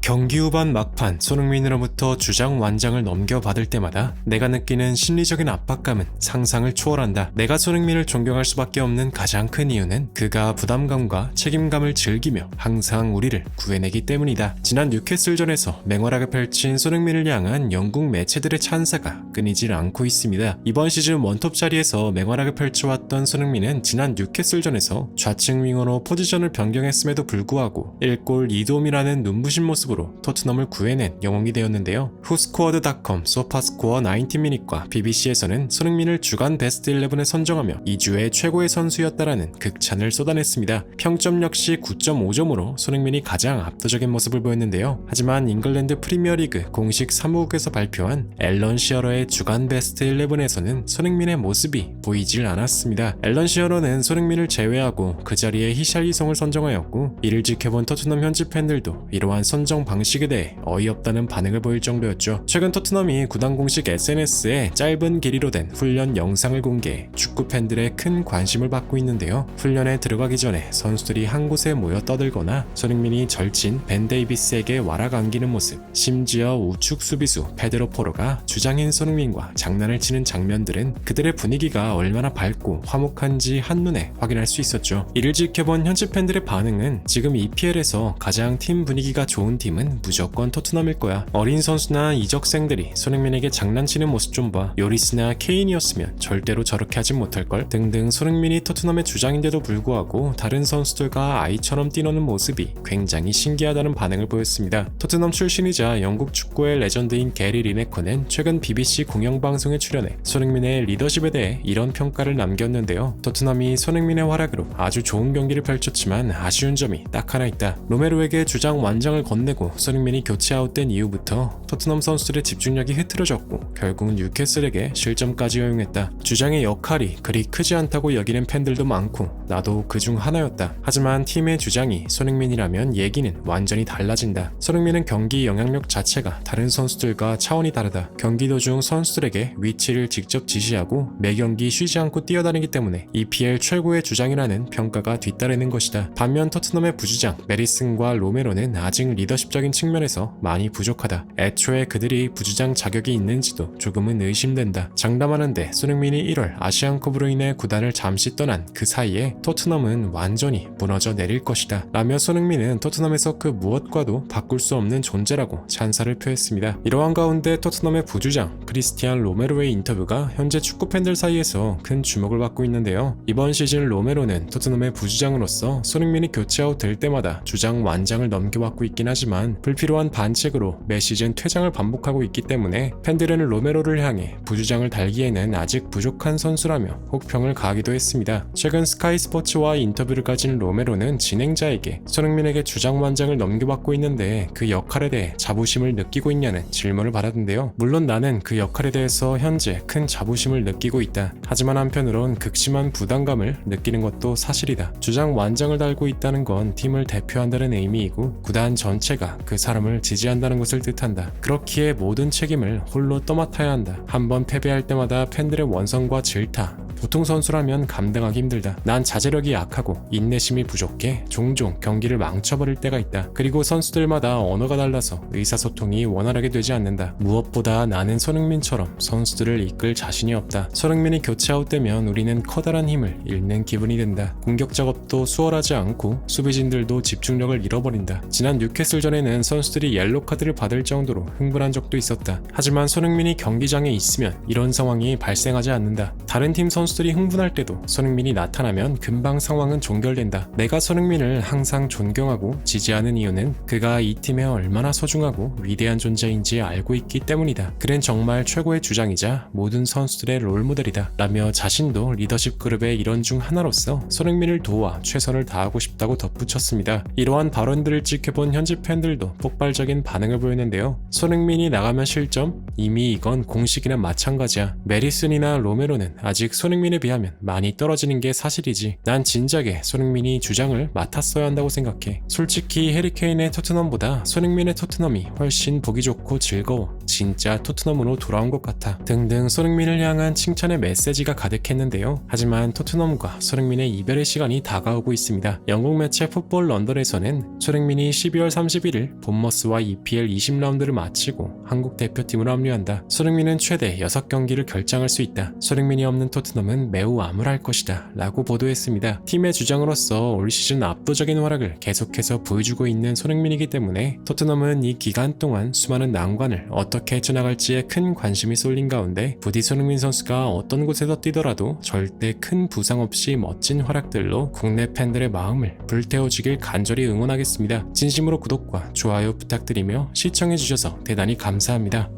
경기 후반 막판 손흥민으로부터 주장 완장을 넘겨받을 때마다 내가 느끼는 심리적인 압박감은 상상을 초월한다. 내가 손흥민을 존경할 수밖에 없는 가장 큰 이유는 그가 부담감과 책임감을 즐기며 항상 우리를 구해내기 때문이다. 지난 뉴캐슬전에서 맹활약을 펼친 손흥민을 향한 영국 매체들의 찬사가 끊이질 않고 있습니다. 이번 시즌 원톱 자리에서 맹활약을 펼쳐왔던 손흥민은 지난 뉴캐슬전에서 좌측 윙어로 포지션을 변경했음에도 불구하고 1골 2도움이라는 눈부신 모습으로 토트넘을 구해낸 영웅이 되었는데요. 후스코어드.com, 소파스코어 90미닛과 BBC에서는 손흥민을 주간 베스트 11에 선정하며 2주의 최고의 선수였다라는 극찬을 쏟아냈습니다. 평점 역시 9.5점으로 손흥민이 가장 압도적인 모습을 보였는데요. 하지만 잉글랜드 프리미어리그 공식 사무국에서 발표한 앨런 시어러의 주간 베스트 11에서는 손흥민의 모습이 보이질 않았습니다. 앨런 시어러는 손흥민을 제외하고 그 자리에 히샬리송을 선정하였고, 이를 지켜본 토트넘 현지 팬들도 이러한 선정 방식에 대해 어이없다는 반응을 보일 정도였죠. 최근 토트넘이 구단 공식 SNS에 짧은 길이로 된 훈련 영상을 공개해 축구 팬들의 큰 관심을 받고 있는데요. 훈련에 들어가기 전에 선수들이 한 곳에 모여 떠들거나 손흥민이 절친 벤 데이비스에게 와락 안기는 모습, 심지어 우측 수비수 페드로 포로가 주장인 손흥민과 장난을 치는 장면들은 그들의 분위기가 얼마나 밝고 화목한지 한눈에 확인할 수 있었죠. 이를 지켜본 현지 팬들의 반응은 지금 EPL에서 가장 팀 분위기가 좋은 팀은 무조건 토트넘일 거야. 어린 선수나 이적생들이 손흥민에게 장난치는 모습 좀 봐. 요리스나 케인이었으면 절대로 저렇게 하진 못할걸? 등등. 손흥민이 토트넘의 주장인데도 불구하고 다른 선수들과 아이처럼 뛰노는 모습이 굉장히 신기하다는 반응을 보였습니다. 토트넘 출신이자 영국 축구의 레전드인 게리 리네커는 최근 BBC 공영방송에 출연해 손흥민의 리더십에 대해 이런 평가를 남겼는데요. 토트넘이 손흥민의 활약으로 아주 좋은 경기를 펼쳤지만 아쉬운 점이 딱 하나 있다. 로메로에게 주장 완장을 건네고 손흥민이 교체 아웃된 이후부터 토트넘 선수들의 집중력이 흐트러졌고 결국 뉴캐슬에게 실점까지 허용했다. 주장의 역할이 그리 크지 않다고 여기는 팬들도 많고 나도 그중 하나였다. 하지만 팀의 주장이 손흥민이라면 얘기는 완전히 달라진다. 손흥민은 경기 영향력 자체가 다른 선수들과 차원이 다르다. 경기 도중 선수들에게 위치를 직접 지시하고 매 경기 쉬지 않고 뛰어다니기 때문에 EPL 최고의 주장이라는 평가가 뒤따르는 것이다. 반면 토트넘의 부주장 메리슨과 로메로는 아직 리더십적인 측면에서 많이 부족하다. 애초에 그들이 부주장 자격이 있는지도 조금은 의심된다. 장담하는데 손흥민이 1월 아시안컵으로 인해 구단을 잠시 떠난 그 사이에 토트넘은 완전히 무너져 내릴 것이다 라며 손흥민은 토트넘에서 그 무엇과도 바꿀 수 없는 존재라고 찬사를 표했습니다. 이러한 가운데 토트넘의 부주장 크리스티안 로메로의 인터뷰가 현재 축구 팬들 사이에서 큰 주목을 받고 있는데요. 이번 시즌 로메로는 토트넘의 부주장으로서 손흥민이 교체 아웃 될 때마다 주장 완장을 넘겨받고 있긴 하지만 불필요한 반칙으로 매 시즌 퇴장을 반복하고 있기 때문에 팬들은 로메로를 향해 부주장을 달기에는 아직 부족한 선수라며 혹평을 가하기도 했습니다. 최근 스카이 스포츠와 인터뷰를 가진 로메로는 진행자에게 손흥민에게 주장 완장을 넘겨받고 있는데 그 역할에 대해 자부심을 느끼고 있냐는 질문을 받았는데요. 물론 나는 그 역할에 대해서 현재 큰 자부심을 느끼고 있다. 하지만 한편으론 극심한 부담감을 느끼는 것도 사실이다. 주장 완장을 달고 있다는 건 팀을 대표한다는 의미이고 구단 전체가 그 사람을 지지한다는 것을 뜻한다. 그렇기에 모든 책임을 홀로 떠맡아야 한다. 한번 패배할 때마다 팬들의 원성과 질타, 보통 선수라면 감당하기 힘들다. 난 자제력이 약하고 인내심이 부족해 종종 경기를 망쳐버릴 때가 있다. 그리고 선수들마다 언어가 달라서 의사소통이 원활하게 되지 않는다. 무엇보다 나는 손흥민처럼 선수들을 이끌 자신이 없다. 손흥민이 교체 아웃되면 우리는 커다란 힘을 잃는 기분이 든다. 공격 작업도 수월하지 않고 수비진들도 집중력을 잃어버린다. 지난 뉴캐슬전에는 선수들이 옐로 카드를 받을 정도로 흥분한 적도 있었다. 하지만 손흥민이 경기장에 있으면 이런 상황이 발생하지 않는다. 다른 팀 선수들이 흥분할 때도 손흥민이 나타나면 금방 상황은 종결된다. 내가 손흥민을 항상 존경하고 지지하는 이유는 그가 이 팀에 얼마나 소중하고 위대한 존재인지 알고 있기 때문이다. 그는 정말 최고의 주장이자 모든 선수들의 롤모델이다 라며 자신도 리더십 그룹의 일원 중 하나로서 손흥민을 도와 최선을 다하고 싶다고 덧붙였습니다. 이러한 발언들을 지켜본 현지 팬들도 폭발적인 반응을 보였는데요. 손흥민이 나가면 실점? 이미 이건 공식이나 마찬가지야. 메리슨이나 로메로는 아직 손흥민에 비하면 많이 떨어지는 게 사실이지. 난 진작에 손흥민이 주장을 맡았어야 한다고 생각해. 솔직히 해리케인의 토트넘보다 손흥민의 토트넘이 훨씬 보기 좋고 즐거워. 진짜 토트넘으로 돌아온 것 같아. 등등 손흥민을 향한 칭찬의 메시지가 가득했는데요. 하지만 토트넘과 손흥민의 이별의 시간이 다가오고 있습니다. 영국 매체 풋볼 런던에서는 손흥민이 12월 31일 본머스와 EPL 20라운드를 마치고 한국 대표팀으로 합류한다. 손흥민은 최대 6경기를 결장할 수 있다. 손흥민이 없는 토트넘은 매우 암울할 것이다 라고 보도했습니다. 팀의 주장으로서 올 시즌 압도적인 활약을 계속해서 보여주고 있는 손흥민이기 때문에 토트넘은 이 기간 동안 수많은 난관을 어떻게 헤쳐나갈지에 큰 관심이 쏠린 가운데 부디 손흥민 선수가 어떤 곳에서 뛰더라도 절대 큰 부상 없이 멋진 활약들로 국내 팬들의 마음을 불태워주길 간절히 응원하겠습니다. 진심으로 구독과 좋아요 부탁드리며 시청해주셔서 대단히 감사합니다.